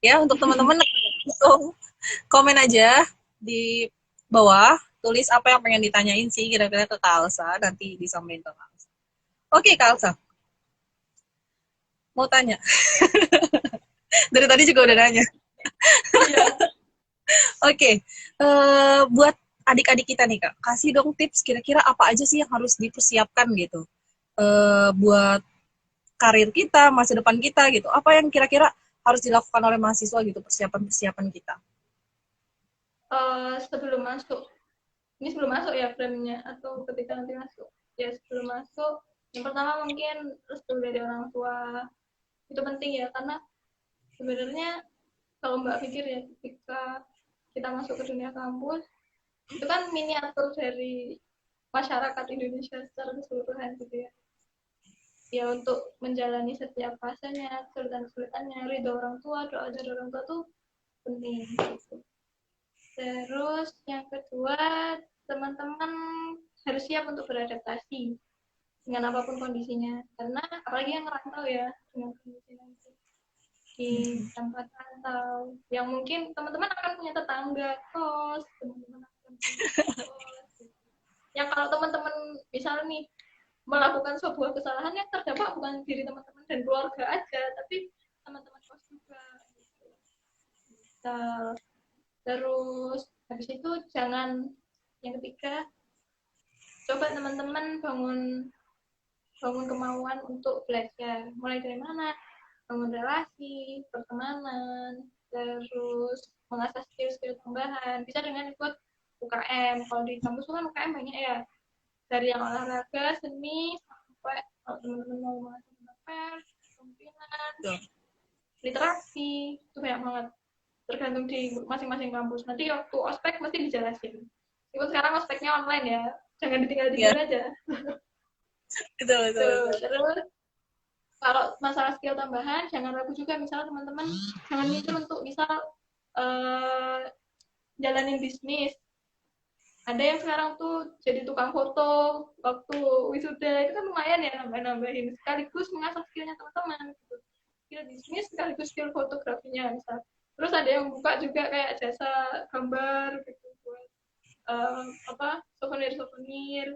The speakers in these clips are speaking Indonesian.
Ya, untuk teman-teman langsung komen aja di bawah, tulis apa yang pengen ditanyain sih kira-kira ke Kak Alsa, nanti disampaikan ke Kak Alsa. Oke, Kak Alsa, mau tanya. Dari tadi juga udah nanya. Iya. Oke, buat adik-adik kita nih Kak, kasih dong tips kira-kira apa aja sih yang harus dipersiapkan gitu. Buat karir kita, masa depan kita gitu. Apa yang kira-kira harus dilakukan oleh mahasiswa gitu, persiapan-persiapan kita. Sebelum masuk, ini sebelum masuk ya framenya atau ketika nanti masuk? Ya sebelum masuk, yang pertama mungkin restu dari orang tua itu penting ya, karena sebenarnya kalau Mbak pikir ya, ketika kita masuk ke dunia kampus itu kan miniatur dari masyarakat Indonesia secara keseluruhan gitu ya. Ya untuk menjalani setiap fasenya, kesulitan-kesulitannya, ridho orang tua, doa dari orang tua tuh penting gitu. Terus yang kedua, teman-teman harus siap untuk beradaptasi dengan apapun kondisinya, karena apalagi yang ngerantau ya, dengan kondisi nanti di tempat rantau yang mungkin teman-teman akan punya tetangga kos, teman-teman akan punya kos gitu. Yang kalau teman-teman misal nih melakukan sebuah kesalahan yang terdampak bukan diri teman-teman dan keluarga aja, tapi teman-teman kos juga gitu. Misal, terus habis itu jangan, yang ketiga, coba teman-teman bangun bangun kemauan untuk belajar, mulai dari mana, bangun relasi, pertemanan, terus mengasah skill-skill tambahan, bisa dengan ikut UKM. Kalau di kampus kan UKM banyak ya, dari yang olahraga, seni, sampai kalau teman-teman mau mengasah tentang pers, kepemimpinan, literasi, itu banyak banget, tergantung di masing-masing kampus. Nanti waktu ospek mesti dijelasin. Meskipun sekarang ospeknya online ya, jangan Ya, ditinggal-tinggal aja. betul, betul, Tuh, betul. terus kalau masalah skill tambahan, jangan ragu juga, misalnya teman-teman jangan mikir untuk misal uh, jalanin bisnis. Ada yang sekarang tuh jadi tukang foto waktu wisuda, itu kan lumayan ya, nambah-nambahin sekaligus mengasah skillnya teman-teman gitu. Skill bisnis sekaligus skill fotografinya misal. Terus ada yang buka juga kayak jasa gambar gitu buat apa, souvenir-souvenir.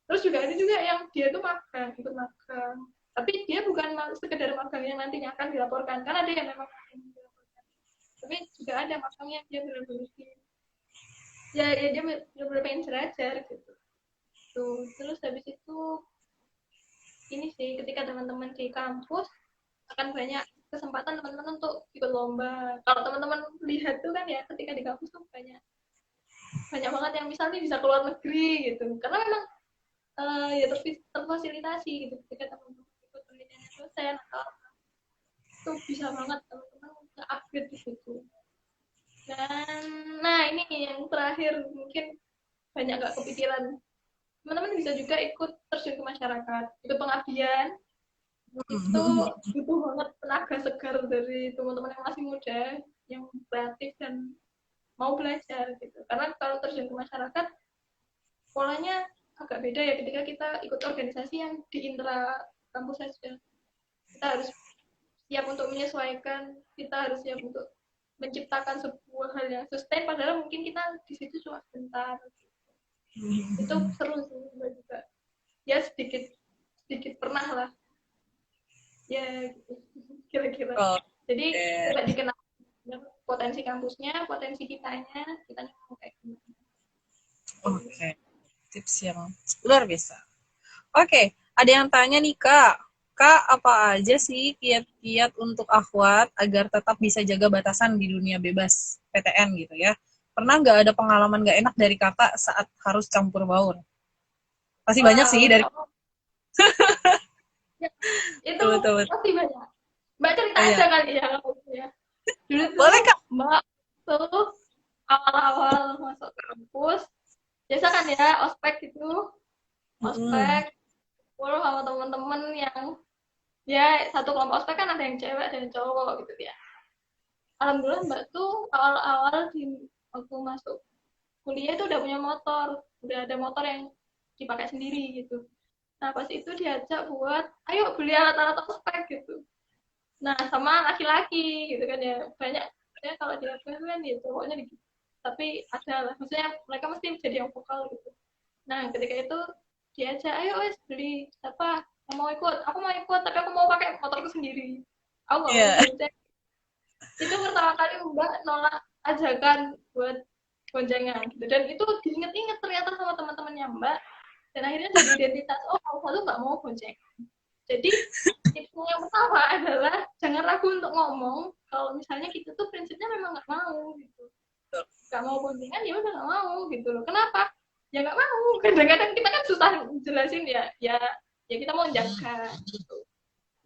Terus juga ada juga yang dia tuh magang, ikut magang, tapi dia bukan sekedar magang yang nantinya akan dilaporkan, kan ada yang memang dilaporkan, tapi juga ada magang yang dia benar-benar ya dia benar-benar pengen belajar gitu. Tuh, terus habis itu ini sih, ketika teman-teman di kampus akan banyak kesempatan teman-teman untuk ikut lomba. Kalau teman-teman lihat tuh kan ya, ketika di kampus tuh banyak banyak banget yang misalnya bisa keluar negeri gitu, karena memang ya terfasilitasi gitu ketika teman-teman ikut penelitiannya dosen atau itu bisa banget teman-teman nge-upgrade di situ. Dan nah ini yang terakhir mungkin banyak gak kepikiran, teman-teman bisa juga ikut terjun ke masyarakat, itu pengabdian, itu butuh banget tenaga segar dari teman-teman yang masih muda, yang kreatif dan mau belajar gitu, karena kalau terjun ke masyarakat polanya agak beda ya ketika kita ikut organisasi yang di intra kampus saja. Kita harus siap untuk menyesuaikan, kita harus siap untuk menciptakan sebuah hal yang sustain, padahal mungkin kita di situ cuma sebentar. Itu seru sih juga, ya sedikit sedikit pernah lah ya gitu. Kira-kira jadi Oke, coba dikenal potensi kampusnya, potensi kitanya, kita mau kayak gimana. oke. Tips yang luar biasa. Oke, ada yang tanya nih Kak. Kak, apa aja sih kiat-kiat untuk akhwat agar tetap bisa jaga batasan di dunia bebas PTN gitu ya? Pernah nggak ada pengalaman nggak enak dari kakak saat harus campur baur? Pasti banyak sih Wow, dari ya, itu betul, betul, betul. pasti banyak. Mbak cerita Oh, aja ya. kali ya, ya. Dulu tuh Boleh Kak. Mbak tuh awal-awal masuk kampus, biasa kan ya ospek itu, Mm-mm. ospek kumpul sama teman-teman yang ya satu kelompok ospek kan ada yang cewek ada yang cowok gitu ya. Alhamdulillah Mbak tuh awal-awal di waktu masuk kuliah itu udah punya motor, udah ada motor yang dipakai sendiri gitu. Nah pas itu diajak buat ayo beli alat-alat ospek gitu. Nah, sama laki-laki gitu kan ya. Banyak ya kalau di FK kan ya cowoknya gitu. Tapi ada lah, maksudnya mereka mesti jadi yang vokal gitu. Nah, ketika itu diajak, ayo wes beli apa yang mau ikut. Aku mau ikut, tapi aku mau pakai motorku sendiri. Aku nggak mau Iya. bonceng. Itu pertama kali Mbak nolak ajakan buat boncengan gitu. Dan itu diinget-inget ternyata sama teman-temannya Mbak. Dan akhirnya jadi identitas, oh kalau satu nggak mau bonceng. Jadi tips yang pertama adalah jangan ragu untuk ngomong kalau misalnya kita tuh prinsipnya memang nggak mau gitu, nggak mau boncengan ya udah nggak mau gitu loh. Kenapa? Ya nggak mau. Kadang-kadang kita kan susah jelasin ya kita mau jaga gitu.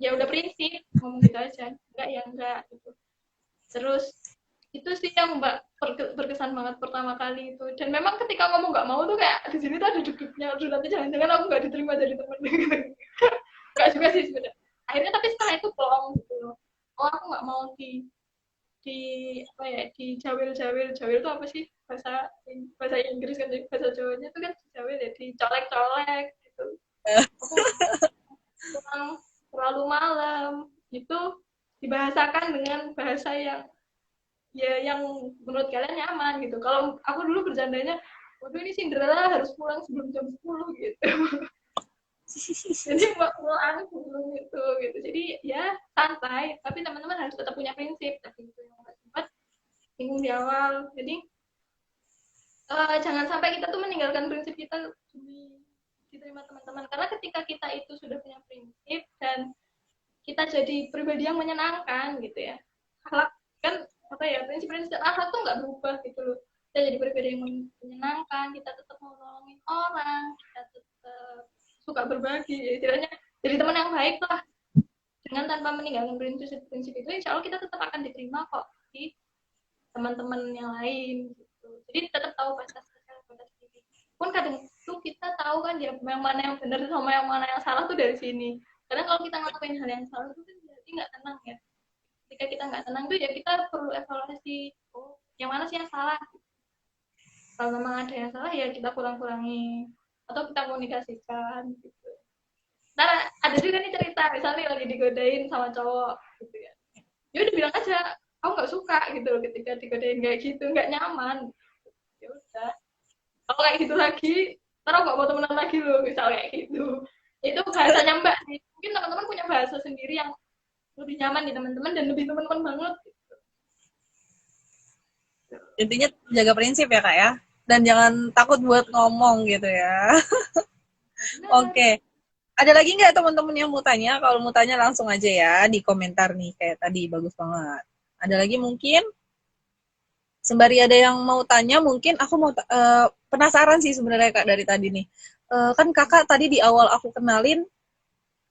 Ya udah prinsip ngomong gitu aja, enggak ya enggak gitu. Terus itu sih yang Mbak berkesan banget pertama kali itu. Dan memang ketika ngomong nggak mau tuh kayak di sini tuh ada deg-degnya, aduh nanti jangan-jangan aku nggak diterima dari temen gitu. Nggak juga sih sebenarnya. Akhirnya tapi setelah itu plong gitu loh. Oh aku nggak mau di apa ya, di jawil-jawil. Jawil itu apa sih, bahasa bahasa Inggris kan, bahasa Jawanya itu kan jawil ya, dicolek-colek gitu. Aku nggak mau pulang terlalu malam itu, dibahasakan dengan bahasa yang ya yang menurut kalian nyaman gitu. Kalau aku dulu bercandanya, waduh ini Cinderella harus pulang sebelum jam 10 gitu. Jadi mbak pulang sebelum itu gitu. Jadi ya santai, tapi teman-teman harus tetap punya prinsip. Tapi itu yang mbak sempat bingung di awal. Jadi jangan sampai kita tuh meninggalkan prinsip kita demi diterima teman-teman. Karena ketika kita itu sudah punya prinsip dan kita jadi pribadi yang menyenangkan gitu ya, akhlak kan apa ya, prinsip-prinsip akhlak tuh nggak berubah gitu loh. Kita jadi pribadi yang menyenangkan, kita tetap mau nolongin orang, kita tetap suka berbagi ya, istilahnya jadi teman yang baik lah. Dengan tanpa meninggalkan prinsip-prinsip itu, insya Allah kita tetap akan diterima kok di teman-teman yang lain gitu. Jadi tetap tahu batas-batas diri. Pun kadang tuh kita tahu kan ya yang mana yang benar sama yang mana yang salah tuh dari sini. Karena kalau kita ngelakuin hal yang salah itu kan berarti nggak tenang ya. Ketika kita nggak tenang tuh ya kita perlu evaluasi, oh yang mana sih yang salah. Kalau memang ada yang salah ya kita kurang-kurangi atau kita komunikasikan gitu. Ntar ada juga nih cerita misalnya lagi digodain sama cowok gitu ya. Ya udah bilang aja, aku nggak suka gitu loh ketika digodain kayak gitu, nggak nyaman. Ya udah, kalau kayak gitu lagi ntar aku gak mau temenan lagi loh, misal kayak gitu. Itu bahasanya mbak nih, mungkin teman-teman punya bahasa sendiri yang lebih nyaman di teman-teman dan lebih teman-teman banget gitu. Intinya jaga prinsip ya kak ya, dan jangan takut buat ngomong gitu ya. Benar. Oke, ada lagi nggak teman-teman yang mau tanya? Kalau mau tanya langsung aja ya di komentar nih kayak tadi, bagus banget. Ada lagi mungkin? Sembari ada yang mau tanya, mungkin aku mau penasaran sih sebenarnya kak dari tadi nih. Kan kakak tadi di awal aku kenalin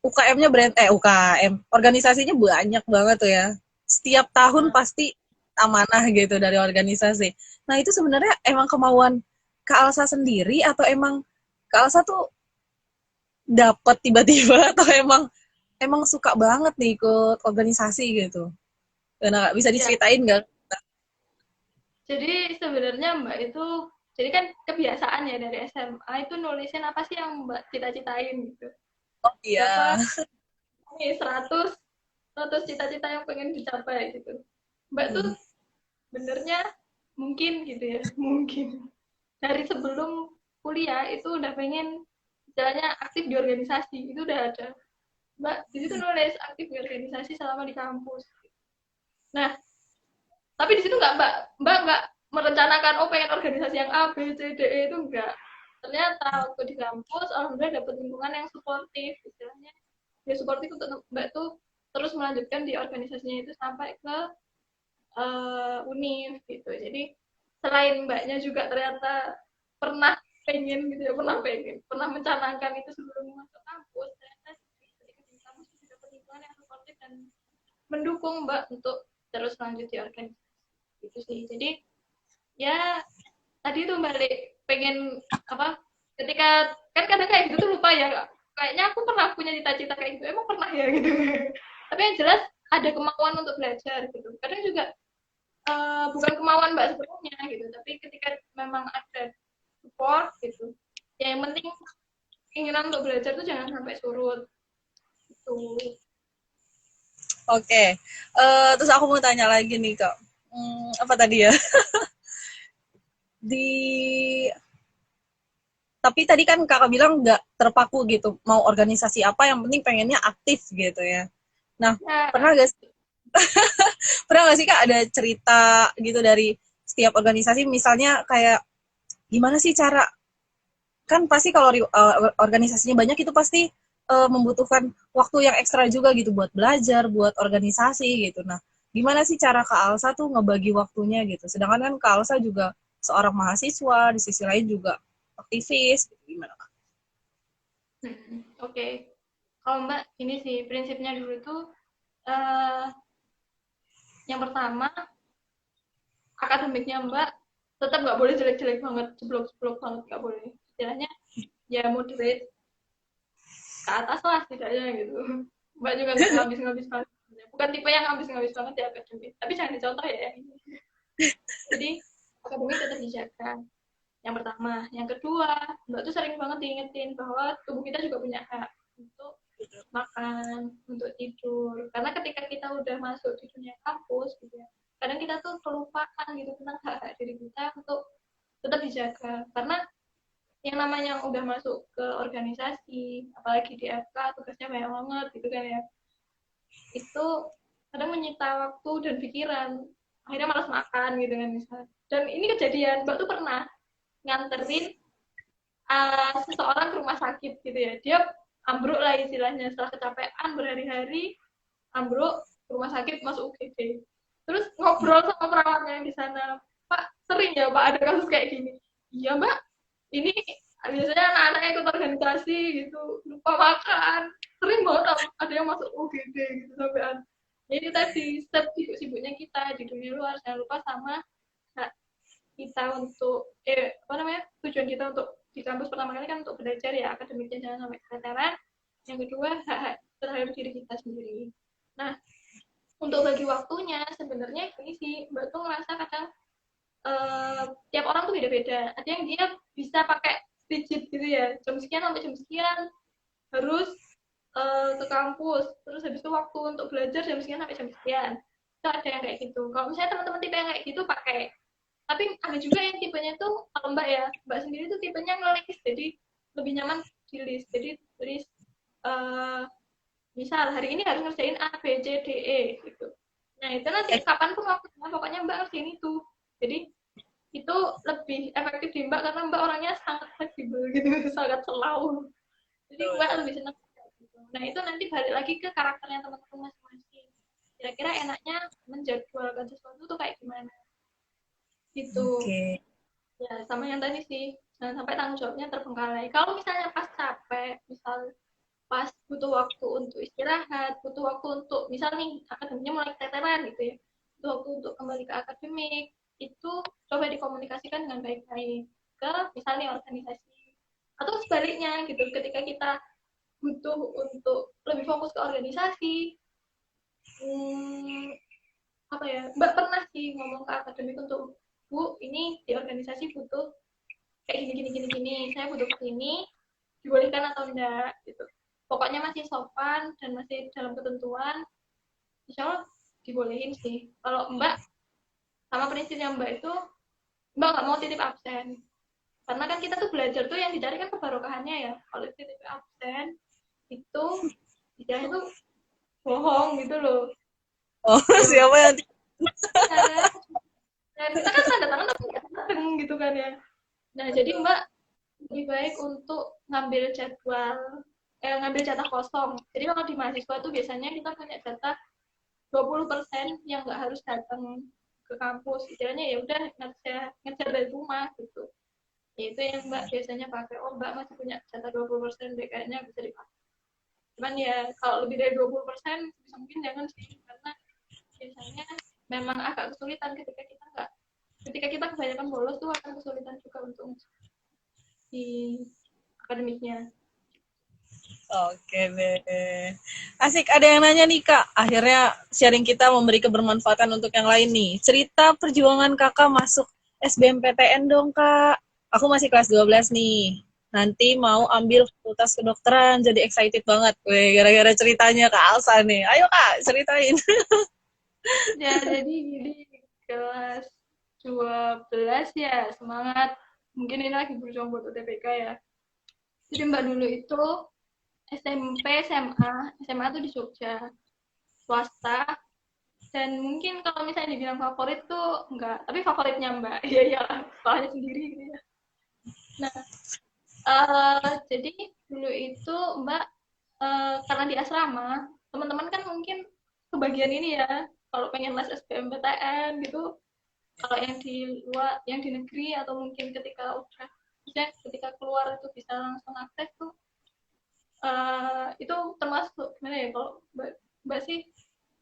UKM-nya UKM organisasinya banyak banget tuh ya. Setiap tahun Nah, pasti amanah gitu dari organisasi. Nah itu sebenarnya emang kemauan Kak Alsa sendiri atau emang Kak Alsa tuh dapat tiba-tiba atau emang emang suka banget nih ikut organisasi gitu? Karena bisa ya, diceritain nggak? jadi sebenarnya mbak itu, jadi kan kebiasaan ya dari SMA itu nulisin apa sih yang mbak cita-citain gitu. Oh iya. Berapa nih, 100 cita-cita yang pengen dicapai gitu. Mbak tuh Hmm. benernya mungkin gitu ya, mungkin dari sebelum kuliah itu udah pengen jalannya aktif di organisasi, itu udah ada mbak di situ nulis aktif di organisasi selama di kampus. Nah tapi di situ mbak nggak merencanakan oh pengen organisasi yang A B C D E, itu enggak. Ternyata waktu di kampus alhamdulillah dapet lingkungan yang suportif, istilahnya ya suportif untuk mbak tuh terus melanjutkan di organisasinya itu sampai ke univ gitu. Jadi selain mbaknya juga ternyata pernah pengen gitu ya, pernah mencanangkan itu sebelum masuk kampus, ternyata ketika di kampus juga lingkungan yang suportif dan mendukung mbak untuk terus lanjut di organisasi gitu sih. Jadi ya tadi tuh balik pengen apa, ketika kan kadang kayak gitu tuh lupa ya, kayaknya aku pernah punya cita-cita kayak gitu, emang pernah ya gitu. Tapi yang jelas ada kemauan untuk belajar gitu. Kadang juga bukan kemauan mbak sepenuhnya gitu, tapi ketika memang ada support gitu ya, yang penting keinginan untuk belajar tuh jangan sampai surut gitu. Oke. Terus aku mau tanya lagi nih, Kak. Apa tadi ya? Di Tapi tadi kan kakak bilang nggak terpaku gitu, mau organisasi apa, yang penting pengennya aktif gitu ya. Nah, Nah, pernah gak, pernah gak sih kak ada cerita gitu dari setiap organisasi, misalnya kayak gimana sih cara, kan pasti kalau organisasinya banyak itu pasti membutuhkan waktu yang ekstra juga gitu buat belajar, buat organisasi gitu. Nah, gimana sih cara Kak Alsa tuh ngebagi waktunya gitu? Sedangkan kan Kak Alsa juga seorang mahasiswa, di sisi lain juga aktivis, gitu. Gimana Kak? oke. Kalau Mbak, ini sih prinsipnya dulu tuh eh yang pertama akademiknya Mbak tetap nggak boleh jelek-jelek banget, jeblok-jeblok banget nggak boleh. Istilahnya ya moderate ke atas lah setidaknya gitu. Mbak juga nggak ngabis-ngabis banget. Bukan tipe yang ngabis-ngabis banget di akademik, tapi jangan dicontoh ya yang ini. Jadi akademik tetap dijaga. Yang pertama, yang kedua, Mbak tuh sering banget diingetin bahwa tubuh kita juga punya hak untuk makan, untuk tidur. Karena ketika kita udah masuk di dunia kampus gitu ya, kadang kita tuh kelupaan gitu tentang hak-hak diri kita untuk tetap dijaga. Karena yang namanya udah masuk ke organisasi, apalagi di FK, tugasnya banyak banget gitu kan ya. Itu kadang menyita waktu dan pikiran. Akhirnya malas makan gitu kan misalnya. Dan ini kejadian, Mbak tuh pernah nganterin seseorang ke rumah sakit gitu ya. Dia ambruk lah istilahnya setelah kecapean berhari-hari, ambruk ke rumah sakit masuk UGD. Terus ngobrol sama perawatnya yang di sana, Pak sering ya Pak ada kasus kayak gini. Iya Mbak, ini biasanya anak-anak ikut organisasi gitu lupa makan, sering banget ada yang masuk UGD gitu sampai jadi tadi step sibuk-sibuknya kita di dunia luar, jangan lupa sama kita untuk apa namanya, tujuan kita untuk di kampus pertama kali kan untuk belajar ya, akademiknya jangan sampai keteteran. Yang kedua hak terhadap diri kita sendiri. Nah, untuk bagi waktunya sebenarnya ini sih Mbak tuh ngerasa kadang tiap orang tuh beda-beda. Ada yang dia bisa pakai rigid gitu ya, jam sekian sampai jam sekian harus ke kampus, terus habis itu waktu untuk belajar jam sekian sampai jam sekian. Itu ada yang kayak gitu. Kalau misalnya teman-teman tipe yang kayak gitu pakai, tapi ada juga yang tipenya tuh kalau Mbak ya, Mbak sendiri tuh tipenya ngelis, jadi lebih nyaman di list. Jadi list misal hari ini harus ngerjain A, B, C, D, E gitu. Nah itu nanti kapan pun waktunya, pokoknya Mbak ngerjain itu. Jadi itu lebih efektif di Mbak karena Mbak orangnya sangat fleksibel gitu, sangat selalu. Jadi Mbak lebih senang gitu. Nah itu nanti balik lagi ke karakternya teman-teman masing-masing. Kira-kira enaknya menjadwalkan sesuatu tuh kayak gimana? Gitu. Oke. Ya sama yang tadi sih, jangan sampai tanggung jawabnya terbengkalai. Kalau misalnya pas capek, misal pas butuh waktu untuk istirahat, butuh waktu untuk misal nih akademiknya mulai keteteran gitu ya, butuh waktu untuk kembali ke akademik, itu coba dikomunikasikan dengan baik-baik ke misalnya organisasi, atau sebaliknya gitu, ketika kita butuh untuk lebih fokus ke organisasi, apa ya, Mbak pernah sih ngomong ke akademik untuk Bu ini di organisasi butuh kayak gini gini gini gini, saya butuh kesini, dibolehkan atau enggak gitu. Pokoknya masih sopan dan masih dalam ketentuan, insya Allah dibolehin sih. Kalau Mbak sama prinsipnya Mbak itu, Mbak nggak mau titip absen. Karena kan kita tuh belajar tuh yang dicari kan kebarokahannya ya. Kalau titip absen itu tidak itu bohong gitu loh. Oh, Ya siapa yang ya, dan kita kan tanda tangan tapi nggak dateng gitu kan ya. Nah jadi Mbak lebih baik untuk ngambil jatah kosong. Jadi kalau di mahasiswa tuh biasanya kita punya jatah 20% yang nggak harus datang ke kampus. Istilahnya ya udah ngejar dari rumah gitu. Ya, itu yang Mbak biasanya pakai. Oh Mbak masih punya jatah 20%, deh kayaknya bisa dipakai. Cuman ya kalau lebih dari 20% bisa mungkin jangan sih, karena biasanya memang agak kesulitan ketika kita kebanyakan bolos tuh akan kesulitan juga untuk di akademiknya. Oke deh. Asik, ada yang nanya nih Kak. Akhirnya sharing kita memberi kebermanfaatan untuk yang lain nih. Cerita perjuangan Kakak masuk SBMPTN dong Kak. Aku masih kelas 12 nih. nanti mau ambil fakultas kedokteran, jadi excited banget. Weh, gara-gara ceritanya Kak Alsa nih. Ayo Kak, ceritain. Ya, jadi gini, kelas 12 ya, semangat. Mungkin ini lagi berjuang buat UTBK ya. Jadi Mbak dulu itu SMP, SMA, SMA tuh di Jogja, swasta. Dan mungkin kalau misalnya dibilang favorit tuh enggak, tapi favoritnya Mbak. Iya, iya, sekolahnya sendiri gitu ya. Nah, jadi dulu itu Mbak, karena di asrama, teman-teman kan mungkin kebagian ini ya, kalau pengen les SBMPTN gitu, kalau yang di luar, yang di negeri atau mungkin ketika udah, misalnya ketika keluar itu bisa langsung akses tuh, itu termasuk gimana ya, kalau mbak sih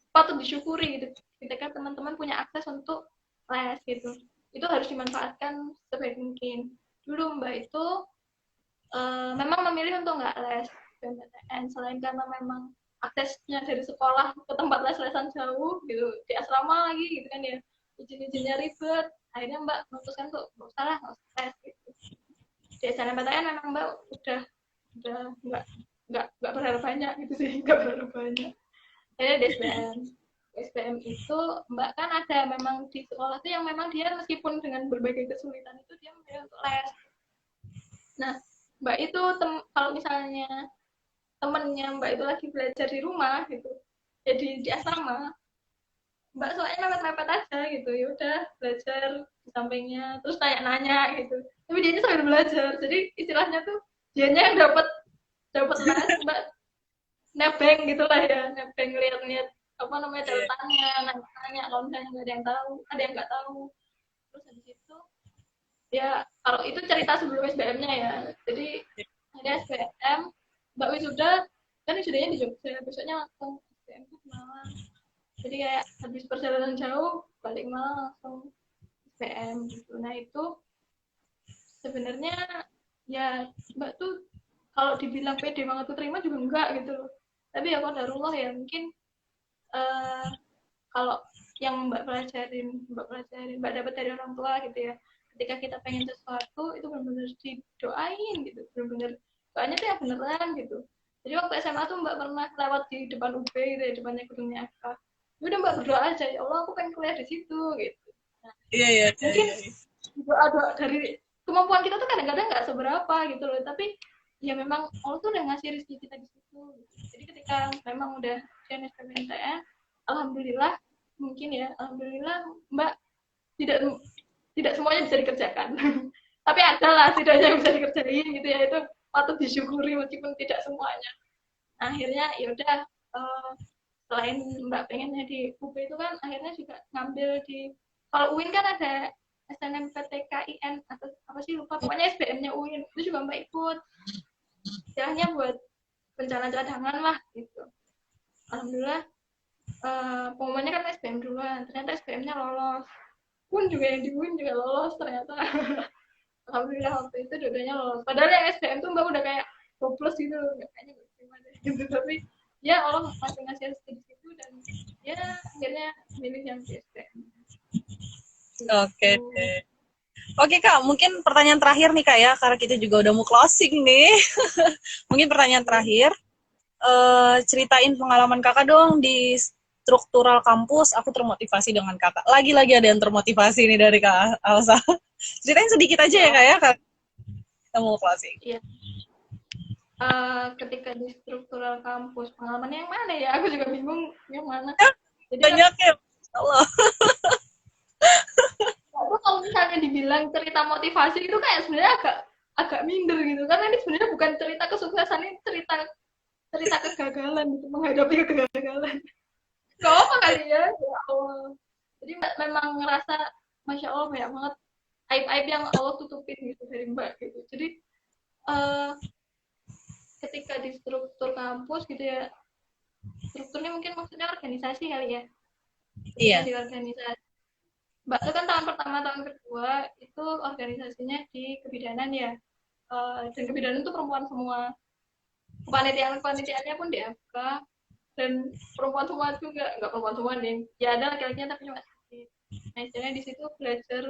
patut disyukuri gitu, ketika teman-teman punya akses untuk les gitu, itu harus dimanfaatkan sebaik mungkin. Dulu mbak itu memang memilih untuk nggak les PTN, selain karena memang aksesnya dari sekolah ke tempat les-lesan jauh gitu, di asrama lagi gitu kan ya, izin-izinnya ribet, akhirnya mbak memutuskan untuk nggak usah lah, nggak usah les gitu. Di SNMPTN memang mbak udah nggak berharap banyak gitu sih, nggak berharap banyak. Akhirnya di SBM, SBM itu mbak kan ada memang di sekolah tuh yang memang dia meskipun dengan berbagai kesulitan itu dia memilih untuk les. Nah, mbak itu kalau misalnya temennya mbak itu lagi belajar di rumah gitu, jadi di asrama, mbak soalnya mepet-mepet aja gitu, ya udah belajar di sampingnya, terus nanya-nanya gitu, tapi dia sambil belajar, jadi istilahnya tuh dianya yang dapat dapat les, mbak nebeng gitulah ya, nebeng lihat-lihat apa namanya catatannya, nanya-nanya kalau misalnya nggak ada yang tahu, ada yang nggak tahu. Terus habis itu ya, kalau itu cerita sebelum SBM-nya ya, jadi ada SBM, mbak wisuda kan, wisudanya di Jogja, besoknya langsung SBM ke Malang, jadi kayak habis perjalanan jauh balik Malang langsung SBM gitu. Nah itu sebenarnya ya mbak tuh kalau dibilang pede banget terima juga enggak gitu loh, tapi ya qadarullah ya, mungkin uh, kalau yang mbak dapat dari orang tua gitu ya, ketika kita pengen sesuatu itu benar-benar didoain gitu, benar-benar doanya tuh ya beneran gitu. Jadi waktu SMA tuh mbak pernah lewat di depan UB gitu ya, depannya gedungnya FK, ya udah mbak berdoa aja, ya Allah aku pengen kuliah di situ gitu. Nah, Iya, iya, mungkin iya, iya. doa dari kemampuan kita tuh kadang-kadang nggak seberapa gitu loh, tapi ya memang Allah tuh udah ngasih rezeki kita di situ gitu. Jadi ketika memang udah SNMPTN, alhamdulillah, mungkin ya alhamdulillah mbak tidak tidak semuanya bisa dikerjakan tapi adalah setidaknya yang bisa dikerjain gitu ya, itu patut disyukuri meskipun tidak semuanya. Nah, akhirnya ya udah, selain mbak pengennya di UB itu kan akhirnya juga ngambil di, kalau UIN kan ada SNMPTKIN atau apa sih lupa, pokoknya SBM-nya UIN itu juga mbak ikut, istilahnya buat bencana cadangan lah gitu. Alhamdulillah, pengumumannya kan SBM duluan, ternyata SBM-nya lolos, pun juga yang di UIN juga lolos ternyata. Alhamdulillah waktu itu dua-duanya lolos, padahal yang SBM tuh mbak udah kayak hopeless gitu, kayaknya gak terima deh gitu, tapi ya Allah masih ngasih rezeki di situ, dan ya akhirnya milih yang di SBM Oke. gitu. Oke Kak, mungkin pertanyaan terakhir nih Kak ya, karena kita juga udah mau closing nih. Mungkin pertanyaan terakhir, ceritain pengalaman Kakak dong di struktural kampus. Aku termotivasi dengan Kakak. Lagi-lagi ada yang termotivasi nih dari Kak Alsa. Ceritain sedikit aja ya Ya, Kak ya, Kak. Kita mau closing. ya. Ketika di struktural kampus, pengalamannya yang mana ya, aku juga bingung yang mana. Jadi kan Banyak ya, Allah. aku kalau misalnya dibilang cerita motivasi itu kayak sebenarnya agak agak minder gitu, karena ini sebenarnya bukan cerita kesuksesan, ini cerita cerita kegagalan gitu, menghadapi kegagalan. Gak apa kali ya, ya Allah. Jadi memang ngerasa masya Allah banyak banget aib-aib yang Allah tutupin gitu dari mbak gitu. Jadi uh, ketika di struktur kampus gitu ya, strukturnya mungkin maksudnya organisasi kali ya, ketika Iya, di organisasi, mbak itu kan tahun pertama tahun kedua itu organisasinya di kebidanan ya, dan kebidanan itu perempuan semua, kepanitiaannya pun di FK, dan perempuan semua juga, nggak perempuan semua nih ya, ada laki-lakinya tapi cuma sedikit. Nah istilahnya di situ belajar,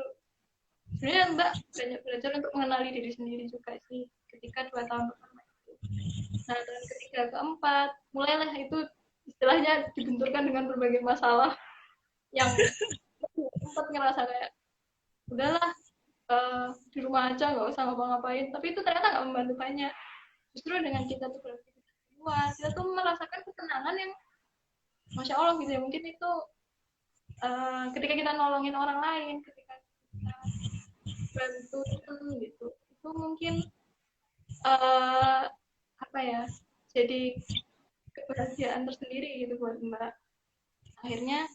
sebenarnya mbak banyak belajar untuk mengenali diri sendiri juga sih, ketika 2 tahun pertama itu. Nah, tahun ketiga keempat mulailah itu istilahnya dibenturkan dengan berbagai masalah yang sempat ngerasa kayak udahlah di rumah aja nggak usah ngapa-ngapain, tapi itu ternyata nggak membantu banyak. Justru dengan kita tuh beraktivitas di luar, kita tuh merasakan ketenangan yang masya Allah gitu ya. Mungkin itu ketika kita nolongin orang lain, ketika kita bantu gitu, itu mungkin apa ya, jadi kebahagiaan tersendiri gitu buat Mbak. Akhirnya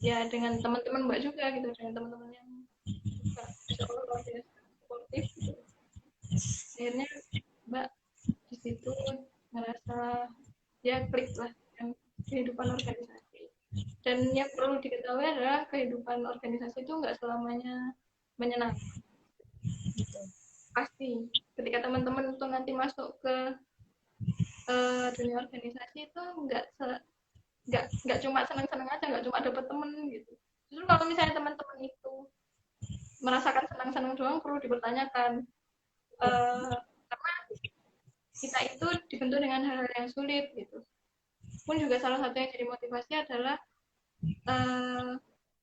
ya dengan teman-teman Mbak juga gitu, dengan teman-teman yang juga insya Allah luar biasa supportif gitu. Akhirnya Mbak di situ ngerasa ya klik lah dengan kehidupan organisasi. Dan yang perlu diketahui adalah kehidupan organisasi itu nggak selamanya menyenangkan. Pasti ketika teman-teman itu nanti masuk ke dunia organisasi itu nggak cuma senang-senang aja, nggak cuma dapat temen gitu. Justru kalau misalnya teman-teman itu merasakan senang-senang doang, perlu dipertanyakan, karena kita itu dibentuk dengan hal-hal yang sulit gitu. Pun juga salah satu yang jadi motivasi adalah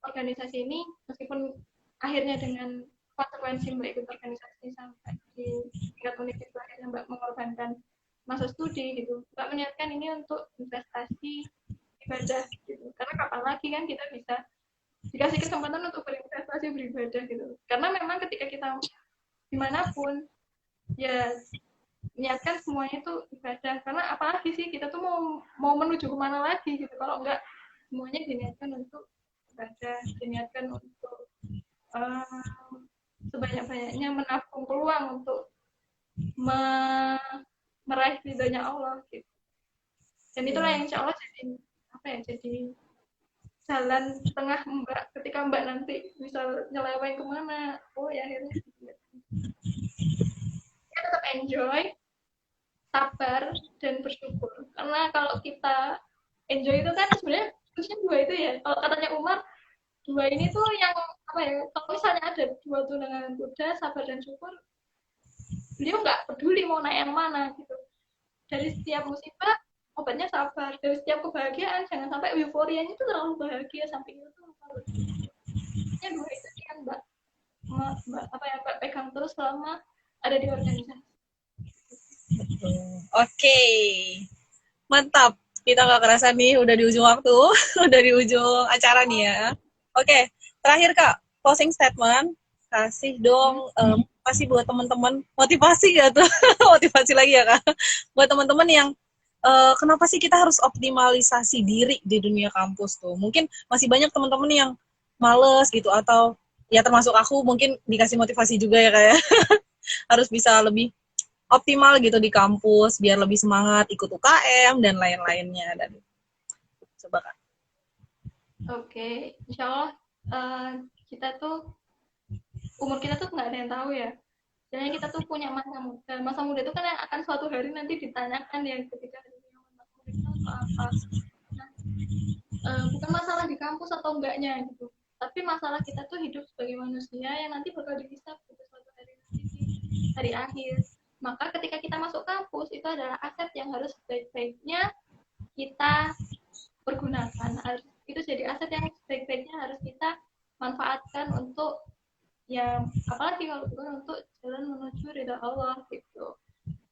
organisasi ini meskipun akhirnya dengan konsekuensi Mbak ikut organisasi sampai di tingkat univ itu akhirnya Mbak mengorbankan masa studi gitu, Mbak menyiapkan ini untuk investasi ibadah gitu, karena kapan lagi kan kita bisa dikasih kesempatan untuk berinvestasi beribadah gitu. Karena memang ketika kita dimanapun ya niatkan semuanya itu ibadah, karena apalagi sih kita tuh mau menuju kemana lagi gitu kalau enggak semuanya diniatkan untuk ibadah, diniatkan untuk sebanyak-banyaknya menabung peluang untuk meraih ridhonya Allah gitu. Dan itulah yang insya Allah jadi apa ya, jadi jalan tengah Mbak ketika Mbak nanti misal nyeleweng kemana, oh ya akhirnya kita tetap enjoy, sabar dan bersyukur. Karena kalau kita enjoy itu kan sebenarnya kuncinya dua itu ya. Kalau katanya Umar, dua ini tuh yang apa ya, kalau misalnya ada dua tunangan kuda, sabar dan syukur, beliau nggak peduli mau naik yang mana gitu. Dari setiap musibah obatnya sabar, dari setiap kebahagiaan jangan sampai euforianya itu terlalu bahagia sampai itu tuh lupa bersyukur. Ya dua itu yang Mbak apa ya Mbak pegang terus selama ada di organisasi. Oke, mantap. Kita nggak kerasa nih, udah di ujung waktu, udah di ujung acara nih ya. Oke, terakhir Kak, closing statement. Kasih dong, motivasi buat teman-teman. Motivasi ya tuh, motivasi lagi ya Kak. Buat teman-teman yang kenapa sih kita harus optimalisasi diri di dunia kampus tuh? Mungkin masih banyak teman-teman yang males gitu, atau ya termasuk aku mungkin dikasih motivasi juga ya kayak harus bisa lebih optimal gitu di kampus biar lebih semangat ikut UKM dan lain-lainnya. Dan coba Kak. Oke, insya Allah kita tuh umur kita tuh nggak ada yang tahu ya. Jadi kita tuh punya masa muda. Masa muda itu kan yang akan suatu hari nanti ditanyakan ya ketika masa muda itu apa. Nah, bukan masalah di kampus atau enggaknya gitu. Tapi masalah kita tuh hidup sebagai manusia yang nanti bakal dihisab gitu suatu hari nanti di hari akhir. Maka ketika kita masuk kampus itu adalah aset yang harus baik-baiknya kita pergunakan. Itu jadi aset yang baik-baiknya harus kita manfaatkan untuk ya apalagi kalau bukan untuk jalan menuju ridha Allah gitu.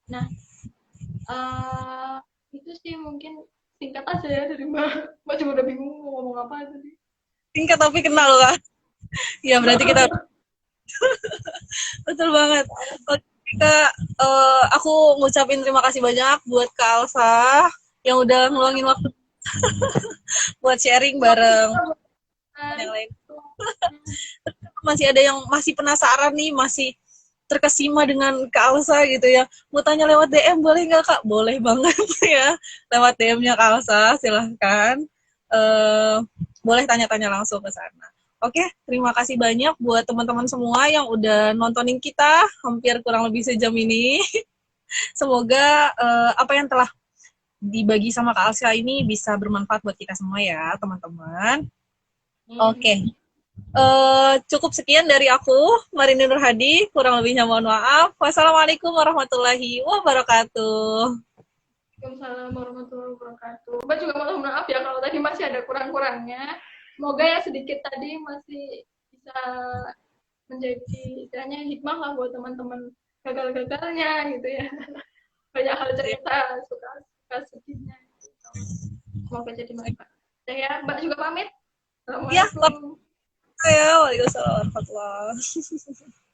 Nah itu sih mungkin singkat aja ya dari Mbak. Mbak juga udah bingung mau ngomong apa tadi. Singkat tapi kenal Kak. Ya berarti kita betul banget. Kak, aku ngucapin terima kasih banyak buat Kak Alsa yang udah ngeluangin waktu buat sharing bareng yang lain. Masih ada yang masih penasaran nih, masih terkesima dengan Kak Alsa gitu ya. Mau tanya lewat DM boleh nggak Kak? Boleh banget ya. Lewat DM-nya Kak Alsa, silahkan. Boleh tanya-tanya langsung ke sana. Oke, terima kasih banyak buat teman-teman semua yang udah nontonin kita hampir kurang lebih sejam ini. Semoga apa yang telah dibagi sama Kak Alsa ini bisa bermanfaat buat kita semua ya, teman-teman. Oke. Cukup sekian dari aku, Marini Nur Hadi. Kurang lebihnya mohon maaf. Wassalamualaikum warahmatullahi wabarakatuh. Waalaikumsalam warahmatullahi wabarakatuh. Mbak juga mohon maaf ya kalau tadi masih ada kurang-kurangnya. Semoga yang sedikit tadi masih bisa menjadi istilahnya hikmah lah buat teman-teman gagal-gagalnya gitu ya. Banyak hal cerita, suka sedihnya. Gitu. Semoga jadi manfaat. Ya, Mbak juga pamit. Ya, Assalamualaikum. ya, waalaikumsalam warahmatullahi wabarakatuh.